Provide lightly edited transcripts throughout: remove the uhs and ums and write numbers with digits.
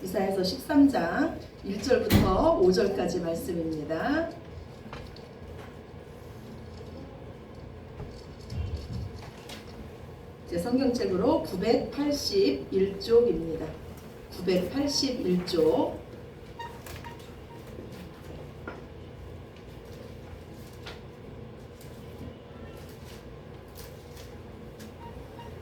이사야서 13장 1절부터 5절까지 말씀입니다. 제 성경책으로 981쪽입니다. 981쪽.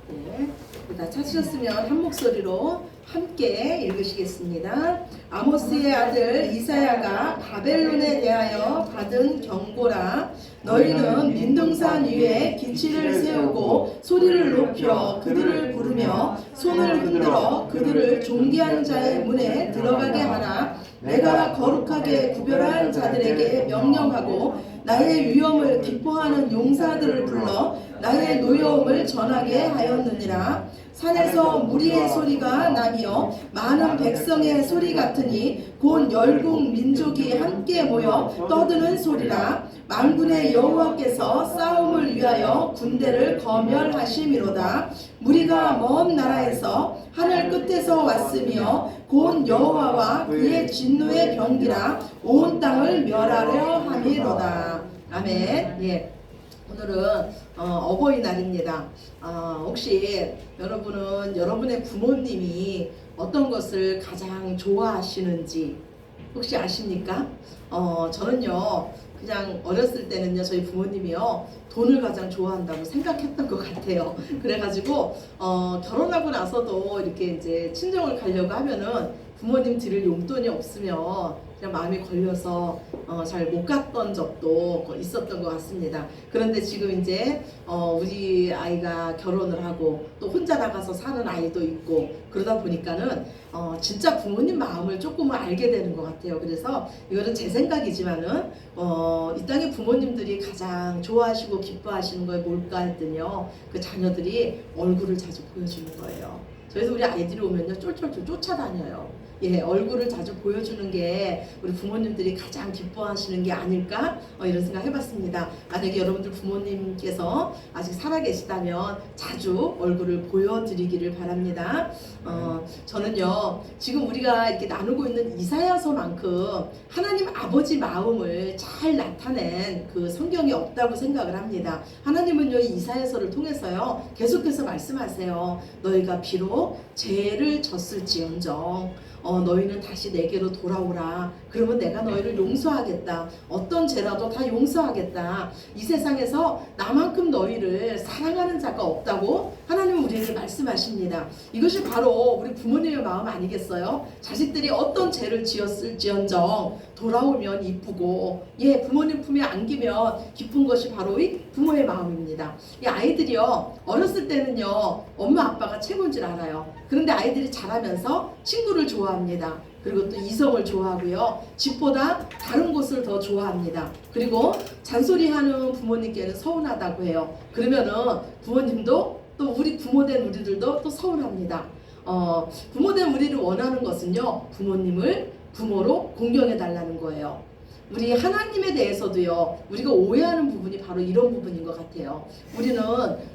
네, 다 찾으셨으면 한 목소리로 함께 읽으시겠습니다. 아모스의 아들 이사야가 바벨론에 대하여 받은 경고라. 너희는 민둥산 위에 기치를 세우고 소리를 높여 그들을 부르며 손을 흔들어 그들을 존귀한 자의 문에 들어가게 하라. 내가 거룩하게 구별한 자들에게 명령하고 나의 위엄을 기뻐하는 용사들을 불러 나의 노여움을 전하게 하였느니라. 산에서 무리의 소리가 나며 많은 백성의 소리 같으니 곧 열국 민족이 함께 모여 떠드는 소리라. 만군의 여호와께서 싸움을 위하여 군대를 거멸하심이로다. 무리가 먼 나라에서 하늘 끝에서 왔으며 곧 여호와와 그의 진노의 병기라. 온 땅을 멸하려 함이로다. 아멘. 예. 오늘은 어버이날입니다. 혹시 여러분은 여러분의 부모님이 어떤 것을 가장 좋아하시는지 혹시 아십니까? 저는요 그냥 어렸을 때는요 저희 부모님이요 돈을 가장 좋아한다고 생각했던 것 같아요. 그래가지고 결혼하고 나서도 이렇게 이제 친정을 가려고 하면은 부모님 드릴 용돈이 없으면 그냥 마음이 걸려서 잘 못 갔던 적도 있었던 것 같습니다. 그런데 지금 이제 우리 아이가 결혼을 하고 또 혼자 나가서 사는 아이도 있고 그러다 보니까는 진짜 부모님 마음을 조금은 알게 되는 것 같아요. 그래서 이거는 제 생각이지만은 이 땅의 부모님들이 가장 좋아하시고 기뻐하시는 게 뭘까 했더니요 그 자녀들이 얼굴을 자주 보여주는 거예요. 그래서 우리 아이들이 오면요 쫄쫄쫄 쫓아다녀요. 예, 얼굴을 자주 보여주는 게 우리 부모님들이 가장 기뻐하시는 게 아닐까 이런 생각 해봤습니다. 만약에 여러분들 부모님께서 아직 살아계시다면 자주 얼굴을 보여드리기를 바랍니다. 저는요 지금 우리가 이렇게 나누고 있는 이사야서만큼 하나님 아버지 마음을 잘 나타낸 그 성경이 없다고 생각을 합니다. 하나님은요 이사야서를 통해서요 계속해서 말씀하세요. 너희가 비록 죄를 졌을지언정 너희는 다시 내게로 돌아오라. 그러면 내가 너희를 용서하겠다. 어떤 죄라도 다 용서하겠다. 이 세상에서 나만큼 너희를 사랑하는 자가 없다고 하나님은 우리에게 말씀하십니다. 이것이 바로 우리 부모님의 마음 아니겠어요? 자식들이 어떤 죄를 지었을지언정 돌아오면 이쁘고 부모님 품에 안기면 기쁜 것이 바로 이 부모의 마음입니다. 이 아이들이요 어렸을 때는요 엄마 아빠가 최고인 줄 알아요. 그런데 아이들이 자라면서 친구를 좋아합니다. 그리고 또 이성을 좋아하고요 집보다 다른 곳을 더 좋아합니다. 그리고 잔소리하는 부모님께는 서운하다고 해요. 그러면은 부모님도 또 우리 부모된 우리들도 또 서운합니다. 부모된 우리를 원하는 것은요 부모님을 부모로 공경해 달라는 거예요. 우리 하나님에 대해서도요 우리가 오해하는 부분이 바로 이런 부분인 것 같아요. 우리는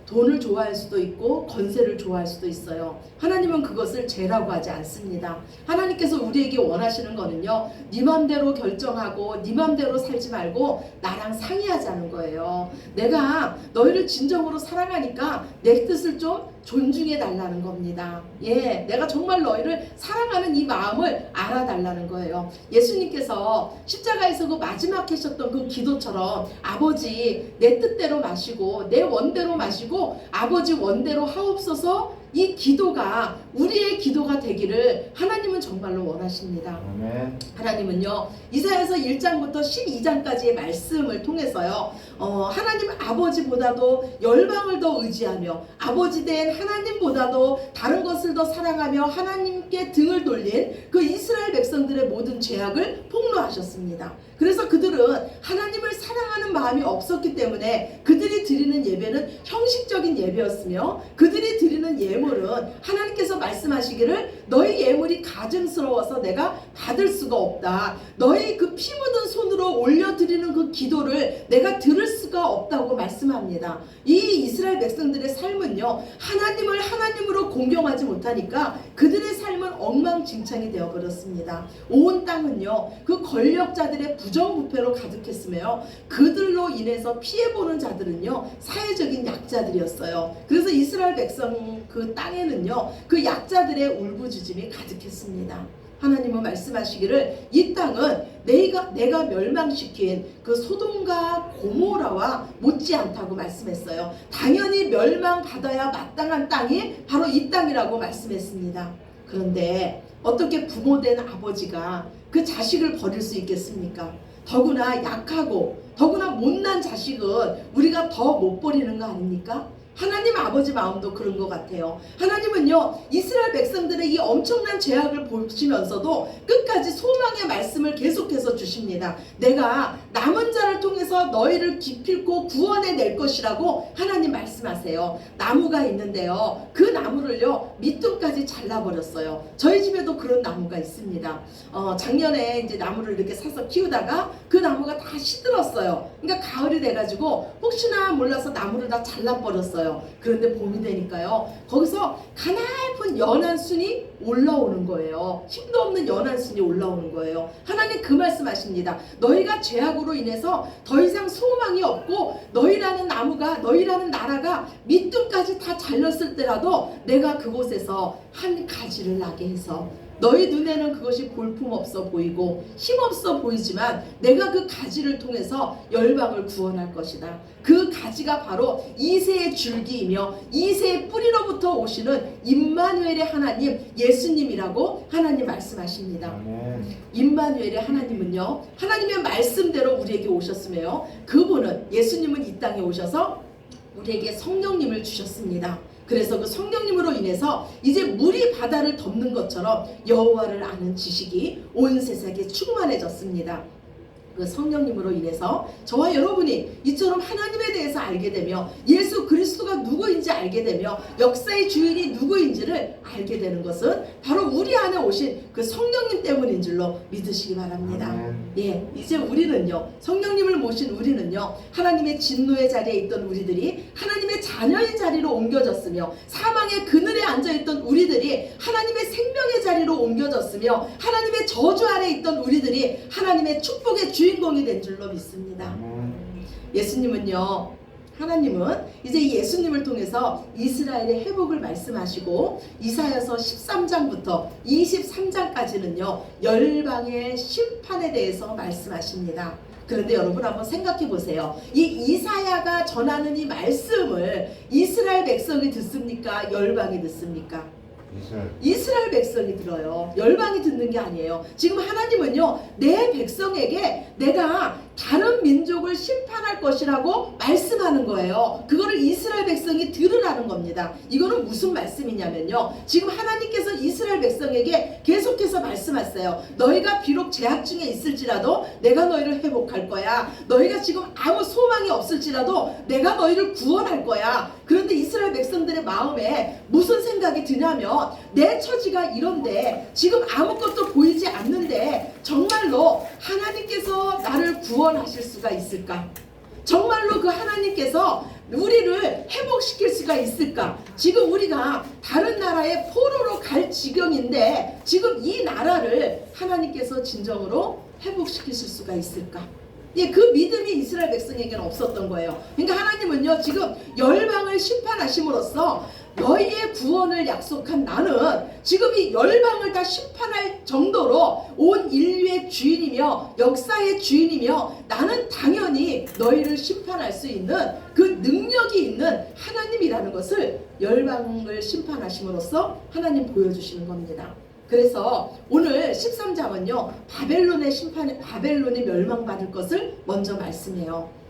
돈을 좋아할 수도 있고 권세를 좋아할 수도 있어요. 하나님은 그것을 죄라고 하지 않습니다. 하나님께서 우리에게 원하시는 거는요 네 맘대로 결정하고 네 맘대로 살지 말고 나랑 상의하자는 거예요. 내가 너희를 진정으로 사랑하니까 내 뜻을 좀 존중해 달라는 겁니다. 내가 정말 너희를 사랑하는 이 마음을 알아달라는 거예요. 예수님께서 십자가에서 그 마지막 하셨던 그 기도처럼 아버지 내 뜻대로 마시고 내 원대로 마시고 아버지 원대로 하옵소서 이 기도가 우리의 기도가 되기를 하나님은 정말로 원하십니다. 아멘. 하나님은요 이사야서 1장부터 12장까지의 말씀을 통해서요 하나님 아버지보다도 열방을 더 의지하며 아버지 된 하나님보다도 다른 것을 더 사랑하며 하나님께 등을 돌린 그 이스라엘 백성들의 모든 죄악을 폭로하셨습니다. 그래서 그들은 하나님을 사랑하는 마음이 없었기 때문에 그들이 드리는 예배는 형식적인 예배였으며 그들이 드리는 예물은 하나님께서 말씀하시기를 너희 예물이 가증스러워서 내가 받을 수가 없다. 너희 그 피 묻은 손으로 올려드리는 그 기도를 내가 들을 수가 없다고 말씀합니다. 이 이스라엘 백성들의 삶은요 하나님을 하나님으로 공경하지 못하니까 그들의 삶은 엉망진창이 되어버렸습니다. 온 땅은요 그 권력자들의 부정부패로 가득했으며 그들로 인해서 피해보는 자들은요 사회적인 약자들이었어요. 그래서 이스라엘 백성 그 땅에는요 그 약자들의 울부짖음이 가득했습니다. 하나님은 말씀하시기를 이 땅은 내가 멸망시킨 그 소돔과 고모라와 못지않다고 말씀했어요. 당연히 멸망받아야 마땅한 땅이 바로 이 땅이라고 말씀했습니다. 그런데 어떻게 부모된 아버지가 그 자식을 버릴 수 있겠습니까? 더구나 약하고 더구나 못난 자식은 우리가 더 못 버리는 거 아닙니까? 하나님 아버지 마음도 그런 것 같아요. 하나님은요 이스라엘 백성들의 이 엄청난 죄악을 보시면서도 끝까지 소망의 말씀을 계속해서 주십니다. 내가 남은 자를 통해서 너희를 기필코 구원해낼 것이라고 하나님 말씀하세요. 나무가 있는데요 그 나무를요 밑둥까지 잘라버렸어요. 저희 집에도 그런 나무가 있습니다. 작년에 이제 나무를 이렇게 사서 키우다가 그 나무가 다 시들었어요. 그러니까 가을이 돼가지고 혹시나 몰라서 나무를 다 잘라버렸어요. 그런데 봄이 되니까요 거기서 가냘픈 연한 순이 올라오는 거예요. 힘도 없는 연한 순이 올라오는 거예요. 하나님 그 말씀하십니다. 너희가 죄악으로 인해서 더 이상 소망이 없고 너희라는 나무가 너희라는 나라가 밑둥까지 다 잘렸을 때라도 내가 그곳에서 한 가지를 나게 해서 너희 눈에는 그것이 볼품없어 보이고 힘없어 보이지만 내가 그 가지를 통해서 열방을 구원할 것이다. 그 가지가 바로 이새의 줄기이며 이새의 뿌리로부터 오시는 임마누엘의 하나님 예수님이라고 하나님 말씀하십니다. 임마누엘의 하나님은요 하나님의 말씀대로 우리에게 오셨으며 그분은 예수님은 이 땅에 오셔서 우리에게 성령님을 주셨습니다. 그래서 그 성령님으로 인해서 이제 물이 바다를 덮는 것처럼 여호와를 아는 지식이 온 세상에 충만해졌습니다. 그 성령님으로 인해서 저와 여러분이 이처럼 하나님에 대해서 알게 되며 예수 그리스도가 누구인지 알게 되며 역사의 주인이 누구인지를 알게 되는 것은 바로 우리 안에 오신 그 성령님 때문인 줄로 믿으시기 바랍니다. 예, 이제 우리는요 성령님을 모신 우리는요 하나님의 진노의 자리에 있던 우리들이 하나님의 자녀의 자리로 옮겨졌으며 사망의 그늘에 앉아있던 우리들이 하나님의 생명의 자리로 옮겨졌으며 하나님의 저주 아래 있던 우리들이 하나님의 축복의 주인공이 된 줄로 믿습니다. 예수님은요 하나님은 이제 예수님을 통해서 이스라엘의 회복을 말씀하시고 이사야서 13장부터 23장까지는요 열방의 심판에 대해서 말씀하십니다. 그런데 여러분 한번 생각해 보세요. 이 이사야가 전하는 이 말씀을 이스라엘 백성이 듣습니까? 열방이 듣습니까? 이스라엘 백성이 들어요. 열방이 듣는 게 아니에요. 지금 하나님은요 내 백성에게 내가 다른 민족을 심판할 것이라고 말씀하는 거예요. 그거를 이스라엘 백성이 들으라는 겁니다. 이거는 무슨 말씀이냐면요 지금 하나님께서 이스라엘 백성에게 계속해서 말씀하세요. 너희가 비록 죄악 중에 있을지라도 내가 너희를 회복할 거야. 너희가 지금 아무 소망이 없을지라도 내가 너희를 구원할 거야. 그런데 이스라엘 백성들의 마음에 무슨 생각이 드냐면 내 처지가 이런데 지금 아무것도 보이지 않는데 정말로 하나님께서 나를 구원하실 수가 있을까? 정말로 그 하나님께서 우리를 회복시킬 수가 있을까? 지금 우리가 다른 나라에 포로로 갈 지경인데 지금 이 나라를 하나님께서 진정으로 회복시키실 수가 있을까? 예, 그 믿음이 이스라엘 백성에게는 없었던 거예요. 그러니까 하나님은요 지금 열방을 심판하심으로써 너희의 구원을 약속한 나는 지금 이 열방을 다 심판할 정도로 온 인류의 주인이며 역사의 주인이며 나는 당연히 너희를 심판할 수 있는 그 능력이 있는 하나님이라는 것을 열방을 심판하심으로써 하나님 보여주시는 겁니다. 그래서 오늘 13장은요 바벨론이 멸망받을 것을 먼저 말씀해요.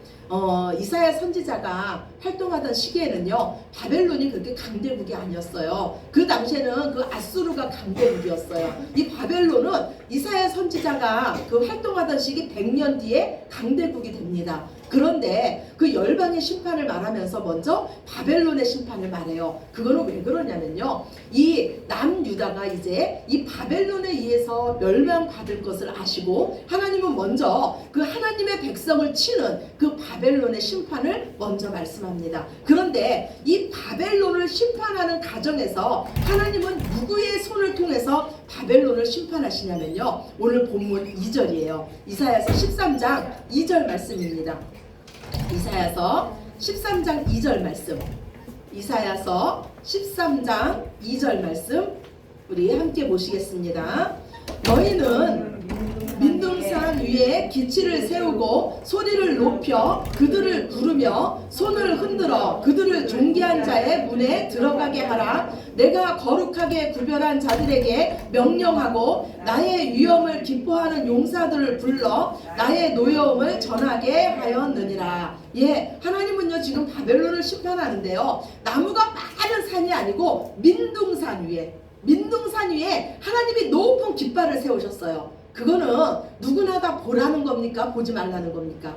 이사야 선지자가 활동하던 시기에는요 바벨론이 그렇게 강대국이 아니었어요. 그 당시에는 그 아수르가 강대국이었어요. 이 바벨론은 이사야 선지자가 그 활동하던 시기 100년 뒤에 강대국이 됩니다. 그런데 그 열방의 심판을 말하면서 먼저 바벨론의 심판을 말해요. 그거는 왜 그러냐면요 이 남유다가 이제 이 바벨론에 의해서 멸망받을 것을 아시고 하나님은 먼저 그 하나님의 백성을 치는 그 바벨론의 심판을 먼저 말씀합니다. 그런데 이 바벨론을 심판하는 과정에서 하나님은 누구의 손을 통해서 바벨론을 심판하시냐면요. 오늘 본문 2절이에요. 이사야서 13장 2절 말씀입니다. 이사야서 13장 2절 말씀. 이사야서 13장 2절 말씀 우리 함께 보시겠습니다. 너희는 민둥산 위에 기치를 세우고 소리를 높여 그들을 부르며 손을 흔들어 그들을 존귀한 자의 문에 들어가게 하라. 내가 거룩하게 구별한 자들에게 명령하고 나의 위엄을 기뻐하는 용사들을 불러 나의 노여움을 전하게 하였느니라. 예, 하나님은요 지금 바벨론을 심판하는데요, 나무가 많은 산이 아니고 민둥산 위에 하나님이 높은 깃발을 세우셨어요. 그거는 누구나 다 보라는 겁니까? 보지 말라는 겁니까?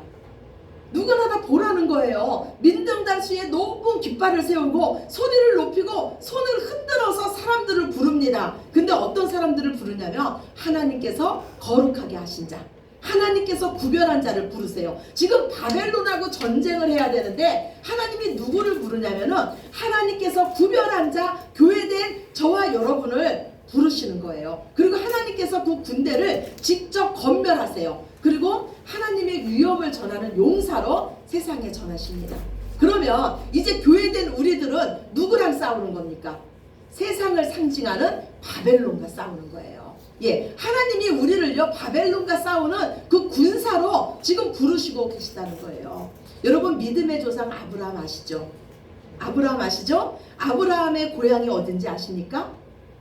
누구나 다 보라는 거예요. 민등단수에 높은 깃발을 세우고 소리를 높이고 손을 흔들어서 사람들을 부릅니다. 근데 어떤 사람들을 부르냐면 하나님께서 거룩하게 하신 자, 하나님께서 구별한 자를 부르세요. 지금 바벨론하고 전쟁을 해야 되는데 하나님이 누구를 부르냐면은 하나님께서 구별한 자, 교회된 저와 여러분을 부르시는 거예요. 그리고 하나님께서 그 군대를 직접 건멸하세요. 그리고 하나님의 위엄을 전하는 용사로 세상에 전하십니다. 그러면 이제 교회된 우리들은 누구랑 싸우는 겁니까? 세상을 상징하는 바벨론과 싸우는 거예요. 예, 하나님이 우리를요 바벨론과 싸우는 그 군사로 지금 부르시고 계시다는 거예요. 여러분 믿음의 조상 아브라함 아시죠? 아브라함 아시죠? 아브라함의 고향이 어딘지 아십니까?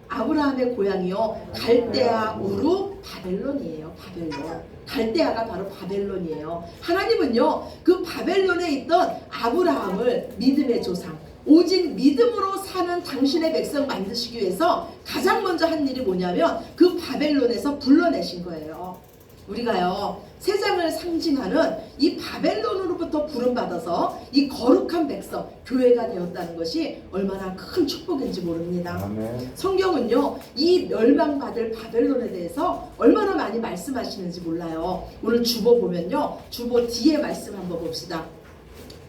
아브라함의 고향이요 갈대아 우르 바벨론이에요. 바벨론. 갈대아가 바로 바벨론이에요. 하나님은요 그 바벨론에 있던 아브라함을 믿음의 조상, 오직 믿음으로 사는 당신의 백성 만드시기 위해서 가장 먼저 한 일이 뭐냐면 그 바벨론에서 불러내신 거예요. 우리가요 세상을 상징하는 이 바벨론으로부터 부름받아서 이 거룩한 백성 교회가 되었다는 것이 얼마나 큰 축복인지 모릅니다. 아멘. 성경은요 이 멸망받을 바벨론에 대해서 얼마나 많이 말씀하시는지 몰라요. 오늘 주보 보면요 주보 뒤에 말씀 한번 봅시다.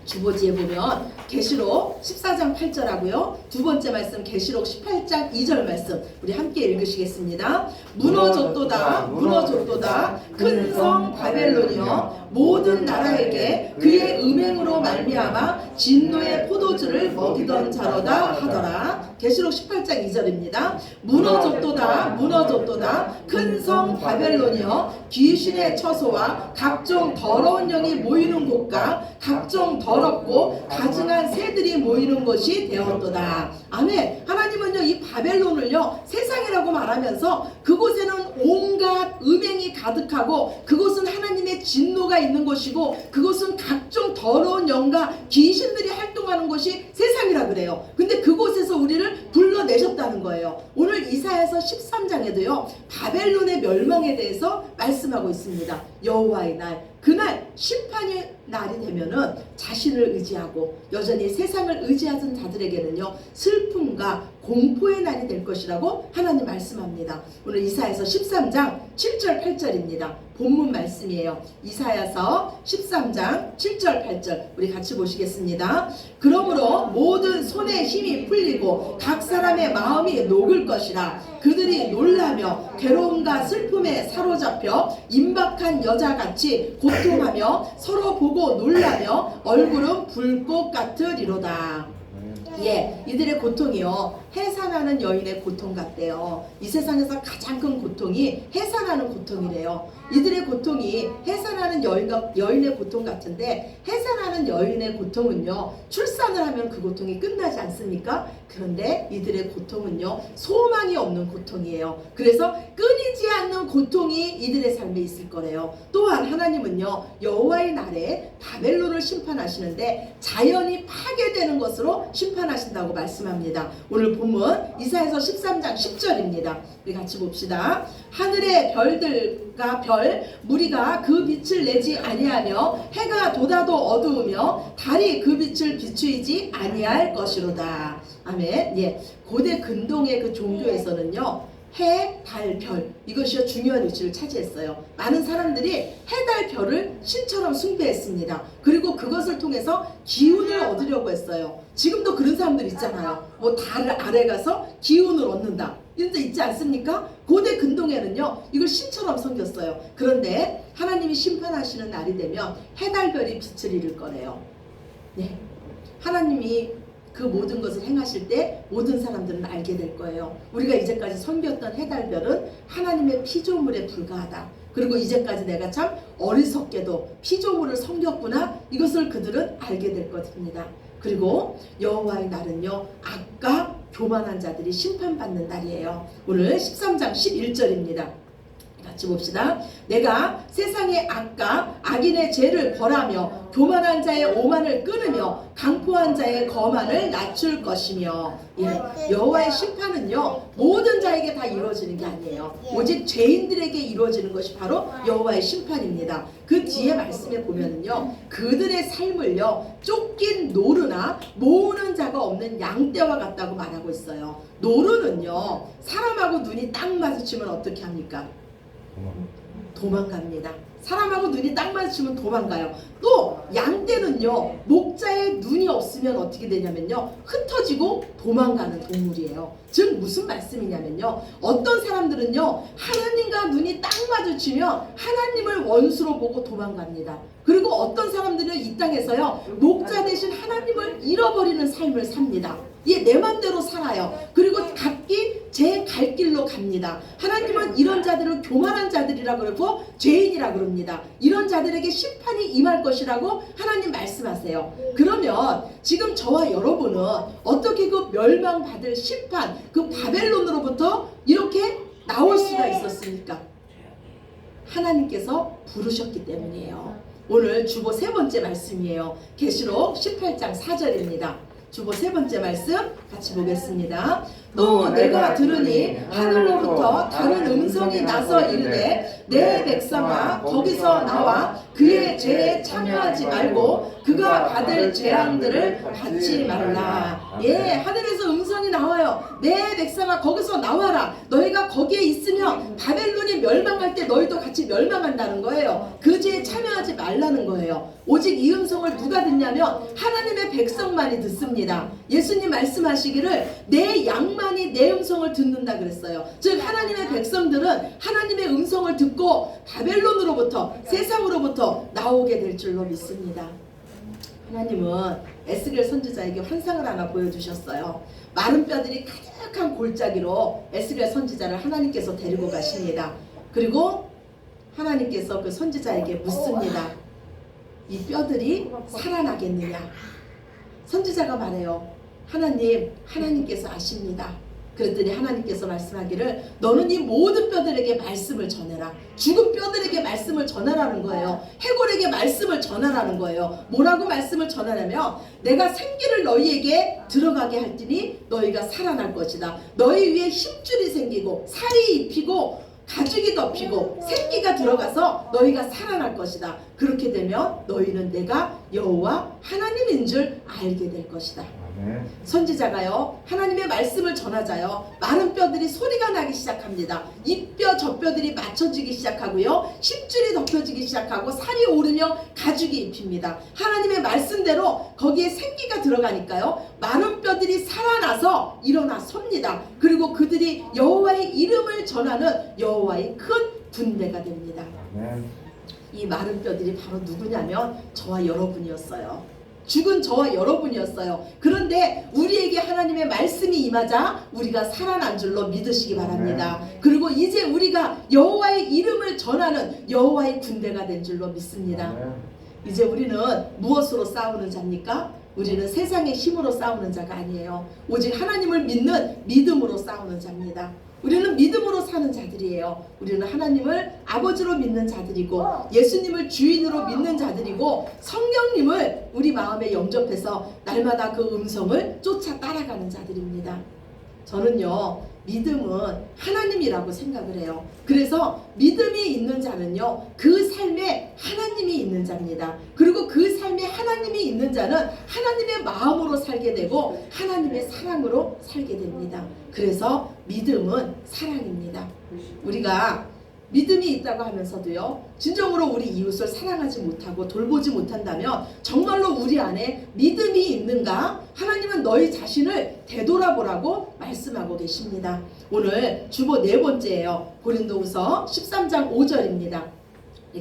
주보지에 보면 계시록 14장 8절하고요. 두 번째 말씀 계시록 18장 2절 말씀 우리 함께 읽으시겠습니다. 무너졌도다 무너졌도다 큰 성 바벨론이여 모든 나라에게 그의 음행으로 말미암아 진노의 포도주를 먹이던 자로다 하더라. 계시록 18장 2절입니다. 무너졌도다 무너졌도다 큰 성 바벨론이여 귀신의 처소와 각종 더러운 영이 모이는 곳과 각종 더럽고 가증한 새들이 모이는 곳이 되었도다. 아멘. 하나님은요 이 바벨론을요 세상이라고 말하면서 그곳에는 온갖 음행이 가득하고 그곳은 하나님의 진노가 있는 곳이고 그곳은 각종 더러운 영과 귀신들이 활동하는 곳이 세상이라 그래요. 근데 그곳에서 우리를 불러내셨다는 거예요. 오늘 이사야서 13장에도요 바벨론의 멸망에 대해서 말씀하고 있습니다. 여호와의 날, 그날 심판의 날이 되면은 자신을 의지하고 여전히 세상을 의지하던 자들에게는요 슬픔과 공포의 날이 될 것이라고 하나님 말씀합니다. 오늘 이사야서 13장 7절 8절입니다. 본문 말씀이에요. 이사야서 13장 7절 8절 우리 같이 보시겠습니다. 그러므로 모든 손에 힘이 풀리고 각 사람의 마음이 녹을 것이라. 그들이 놀라며 괴로움과 슬픔에 사로잡혀 임박한 여자같이 고통하며 서로 보고 놀라며 얼굴은 불꽃 같으리로다. 예, 이들의 고통이요 해산하는 여인의 고통 같대요. 이 세상에서 가장 큰 고통이 해산하는 고통이래요. 이들의 고통이 해산하는 여인의 고통 같은데, 해산하는 여인의 고통은요 출산을 하면 그 고통이 끝나지 않습니까? 그런데 이들의 고통은요 소망이 없는 고통이에요. 그래서 끊이지 않는 고통이 이들의 삶에 있을 거래요. 또한 하나님은요 여호와의 날에 바벨론을 심판하시는데 자연이 파괴되는 것으로 심판하신다고 말씀합니다. 오늘 본문 이사야서 13장 10절입니다. 우리 같이 봅시다. 하늘의 별들과 별 무리가 그 빛을 내지 아니하며 해가 돋아도 어두우며 달이 그 빛을 비추이지 아니할 것이로다. 아멘. 예, 고대 근동의 그 종교에서는요 해, 달, 별 이것이 중요한 위치를 차지했어요. 많은 사람들이 해, 달, 별을 신처럼 숭배했습니다. 그리고 그것을 통해서 기운을 얻으려고 했어요. 지금도 그런 사람들 있잖아요. 뭐 달 아래 가서 기운을 얻는다. 이런 데 있지 않습니까? 고대 근동에는요 이걸 신처럼 섬겼어요. 그런데 하나님이 심판하시는 날이 되면 해달별이 빛을 잃을 거래요. 네, 하나님이 그 모든 것을 행하실 때 모든 사람들은 알게 될 거예요. 우리가 이제까지 섬겼던 해달별은 하나님의 피조물에 불과하다. 그리고 이제까지 내가 참 어리석게도 피조물을 섬겼구나, 이것을 그들은 알게 될 것입니다. 그리고 여호와의 날은요 악과 교만한 자들이 심판받는 날이에요. 오늘 13장 11절입니다. 같이 봅시다. 내가 세상의 악과 악인의 죄를 벌하며 교만한 자의 오만을 끊으며 강포한 자의 거만을 낮출 것이며. 예, 여호와의 심판은요 모든 자에게 다 이루어지는 게 아니에요. 오직 죄인들에게 이루어지는 것이 바로 여호와의 심판입니다. 그 뒤에 말씀에 보면은요 그들의 삶을요 쫓긴 노루나 모으는 자가 없는 양떼와 같다고 말하고 있어요. 노루는요 사람하고 눈이 딱 마주치면 어떻게 합니까? 도망갑니다. 사람하고 눈이 딱 마주치면 도망가요. 또 양떼는요 목자의 눈이 없으면 어떻게 되냐면요 흩어지고 도망가는 동물이에요. 즉 무슨 말씀이냐면요 어떤 사람들은요 하나님과 눈이 딱 마주치면 하나님을 원수로 보고 도망갑니다. 그리고 어떤 사람들은 이 땅에서요 목자 대신 하나님을 잃어버리는 삶을 삽니다. 예, 내 맘대로 살아요. 그리고 각기 제 갈 길로 갑니다. 하나님은 이런 자들을 교만한 자들이라 그러고 죄인이라 그럽니다. 이런 자들에게 심판이 임할 것이라고 하나님 말씀하세요. 그러면 지금 저와 여러분은 어떻게 그 멸망받을 심판, 그 바벨론으로부터 이렇게 나올 수가 있었습니까? 하나님께서 부르셨기 때문이에요. 오늘 주보 세 번째 말씀이에요. 계시록 18장 4절입니다. 주보 세 번째 말씀 같이 보겠습니다. 또 내가 들으니 하늘로부터 다른 음성이 나서 이르되 내 백성아 거기서 나와 그의 죄에 참여하지 말고 그가 받을 재앙들을 받지 말라. 예, 하늘에서 음성이 나와요. 내 백성아 거기서 나와라. 너희가 거기에 있으면 바벨론이 멸망할 때 너희도 같이 멸망한다는 거예요. 그 죄에 참여하지 말라는 거예요. 오직 이 음성을 누가 듣냐면 하나님의 백성만이 듣습니다. 예수님 말씀하시기를 내 양만이 내 음성을 듣는다 그랬어요. 즉 하나님의 백성들은 하나님의 음성을 듣고 바벨론으로부터 세상으로부터 나오게 될 줄로 믿습니다. 하나님은 에스겔 선지자에게 환상을 하나 보여주셨어요. 마른 뼈들이 가득한 골짜기로 에스겔 선지자를 하나님께서 데리고 가십니다. 그리고 하나님께서 그 선지자에게 묻습니다. 이 뼈들이 살아나겠느냐? 선지자가 말해요. 하나님께서 아십니다. 그랬더니 하나님께서 말씀하기를 너는 이 모든 뼈들에게 말씀을 전해라. 죽은 뼈들에게 말씀을 전하라는 거예요. 해골에게 말씀을 전하라는 거예요. 뭐라고 말씀을 전하냐면 내가 생기를 너희에게 들어가게 할 테니 너희가 살아날 것이다. 너희 위에 힘줄이 생기고 살이 입히고 가죽이 덮이고 생기가 들어가서 너희가 살아날 것이다. 그렇게 되면 너희는 내가 여호와 하나님인 줄 알게 될 것이다. 선지자가요 하나님의 말씀을 전하자요 많은 뼈들이 소리가 나기 시작합니다. 이 뼈 저 뼈들이 맞춰지기 시작하고요 힘줄이 덮여지기 시작하고 살이 오르며 가죽이 입힙니다. 하나님의 말씀대로 거기에 생기가 들어가니까요 많은 뼈들이 살아나서 일어나 섭니다. 그리고 그들이 여호와의 이름을 전하는 여호와의 큰 군대가 됩니다. 이 마른 뼈들이 바로 누구냐면 저와 여러분이었어요. 죽은 저와 여러분이었어요. 그런데 우리에게 하나님의 말씀이 임하자 우리가 살아난 줄로 믿으시기 바랍니다. 그리고 이제 우리가 여호와의 이름을 전하는 여호와의 군대가 된 줄로 믿습니다. 이제 우리는 무엇으로 싸우는 자입니까? 우리는 세상의 힘으로 싸우는 자가 아니에요. 오직 하나님을 믿는 믿음으로 싸우는 자입니다. 우리는 믿음으로 사는 자들이에요. 우리는 하나님을 아버지로 믿는 자들이고 예수님을 주인으로 믿는 자들이고 성령님을 우리 마음에 영접해서 날마다 그 음성을 쫓아 따라가는 자들입니다. 저는요 믿음은 하나님이라고 생각을 해요. 그래서 믿음이 있는 자는요 그 삶에 하나님이 있는 자입니다. 그리고 그 삶에 하나님이 있는 자는 하나님의 마음으로 살게 되고 하나님의 사랑으로 살게 됩니다. 그래서 믿음은 사랑입니다. 우리가 믿음이 있다고 하면서도요, 진정으로 우리 이웃을 사랑하지 못하고 돌보지 못한다면 정말로 우리 안에 믿음이 있는가? 하나님은 너희 자신을 되돌아보라고 말씀하고 계십니다. 오늘 주보 네 번째예요. 고린도후서 13장 5절입니다.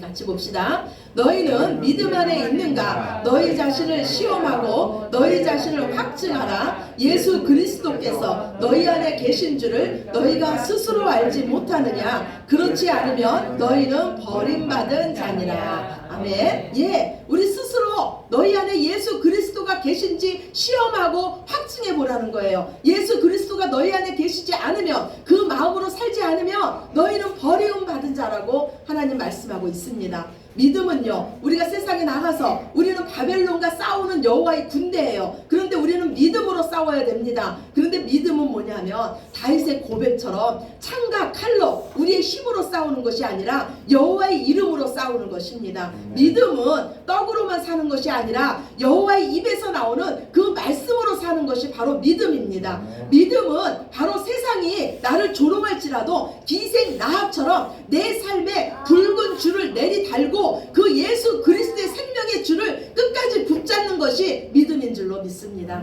같이 봅시다. 너희는 믿음 안에 있는가? 너희 자신을 시험하고 너희 자신을 확증하라. 예수 그리스도께서 너희 안에 계신 줄을 너희가 스스로 알지 못하느냐? 그렇지 않으면 너희는 버림받은 자니라. 아멘. 예, 우리 스스로 너희 안에 예수 그리스도가 계신지 시험하고 확증해 보라는 거예요. 예수 그리스도가 너희 안에 계시지 않으면, 그 마음으로 살지 않으면 너희는 버림받은 자라고 하나님 말씀하고 있습니다. 믿음은요, 우리가 세상에 나가서 우리는 바벨론과 싸우는 여호와의 군대예요. 그런데 우리는 믿음으로 싸워야 됩니다. 그런데 믿음은 뭐냐면 다윗의 고백처럼 창과 칼로 우리의 힘으로 싸우는 것이 아니라 여호와의 이름으로 싸우는 것입니다. 믿음은 떡으로만 사는 것이 아니라 여호와의 입에서 나오는 그 말씀으로 사는 것이 바로 믿음입니다. 믿음은 바로 세상이 나를 조롱할지라도 기생 라합처럼 내 삶에 붉은 줄을 내리달고 그 예수 그리스도의 생명의 줄을 끝까지 붙잡는 것이 믿음인 줄로 믿습니다.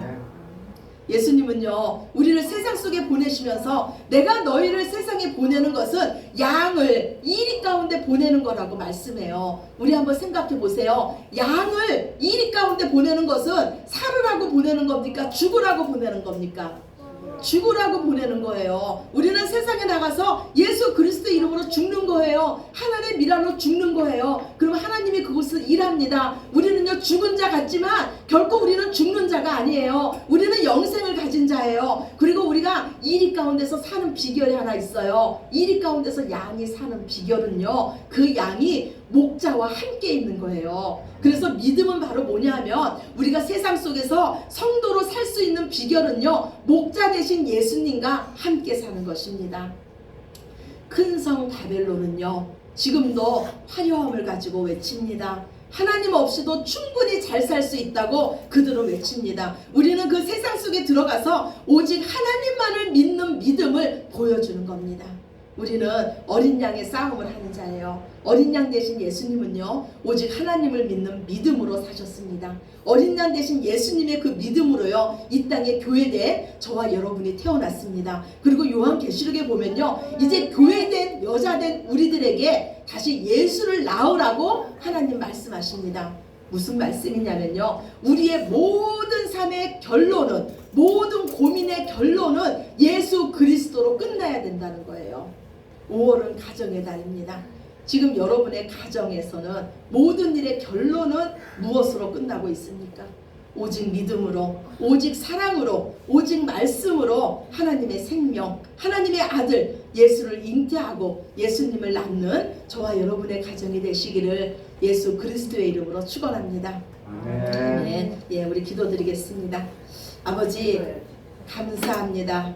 예수님은요, 우리를 세상 속에 보내시면서 내가 너희를 세상에 보내는 것은 양을 이리 가운데 보내는 거라고 말씀해요. 우리 한번 생각해 보세요. 양을 이리 가운데 보내는 것은 살으라고 보내는 겁니까? 죽으라고 보내는 겁니까? 죽으라고 보내는 거예요. 우리는 세상에 나가서 예수 그리스도 이름으로 죽는 거예요. 하나님의 미랄로 죽는 거예요. 그럼 하나님이 그것을 일합니다. 우리는요, 죽은 자 같지만 결코 우리는 죽는 자가 아니에요. 우리는 영생을 가진 자예요. 그리고 우리가 이리 가운데서 사는 비결이 하나 있어요. 이리 가운데서 양이 사는 비결은요, 그 양이 목자와 함께 있는 거예요. 그래서 믿음은 바로 뭐냐면 우리가 세상 속에서 성도로 살 수 있는 비결은요, 목자 되신 예수님과 함께 사는 것입니다. 큰 성 바벨론은요, 지금도 화려함을 가지고 외칩니다. 하나님 없이도 충분히 잘 살 수 있다고 그들은 외칩니다. 우리는 그 세상 속에 들어가서 오직 하나님만을 믿는 믿음을 보여주는 겁니다. 우리는 어린 양의 싸움을 하는 자예요. 어린 양 대신 예수님은요, 오직 하나님을 믿는 믿음으로 사셨습니다. 어린 양 대신 예수님의 그 믿음으로요, 이 땅에 교회된 저와 여러분이 태어났습니다. 그리고 요한계시록에 보면요, 이제 교회된 여자된 우리들에게 다시 예수를 낳으라고 하나님 말씀하십니다. 무슨 말씀이냐면요, 우리의 모든 삶의 결론은, 모든 고민의 결론은 예수 그리스도로 끝나야 된다는 거예요. 5월은 가정의 달입니다. 지금 여러분의 가정에서는 모든 일의 결론은 무엇으로 끝나고 있습니까? 오직 믿음으로, 오직 사랑으로, 오직 말씀으로 하나님의 생명, 하나님의 아들 예수를 잉태하고 예수님을 낳는 저와 여러분의 가정이 되시기를 예수 그리스도의 이름으로 축원합니다. 아멘. 예, 우리 기도드리겠습니다. 아버지, 감사합니다.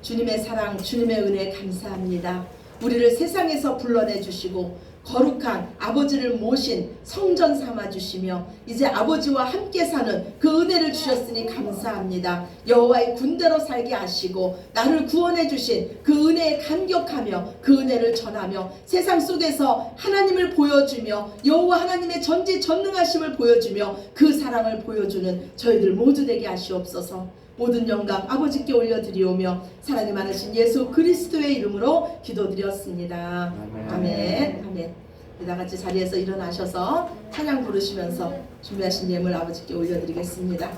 주님의 사랑, 주님의 은혜 감사합니다. 우리를 세상에서 불러내 주시고 거룩한 아버지를 모신 성전 삼아 주시며 이제 아버지와 함께 사는 그 은혜를 주셨으니 감사합니다. 여호와의 군대로 살게 하시고 나를 구원해 주신 그 은혜에 감격하며 그 은혜를 전하며 세상 속에서 하나님을 보여주며 여호와 하나님의 전지전능하심을 보여주며 그 사랑을 보여주는 저희들 모두 되게 하시옵소서. 모든 영광 아버지께 올려드리오며 사랑이 많으신 예수 그리스도의 이름으로 기도드렸습니다. 아멘. 아멘. 다 같이 자리에서 일어나셔서 찬양 부르시면서 준비하신 예물 아버지께 올려드리겠습니다.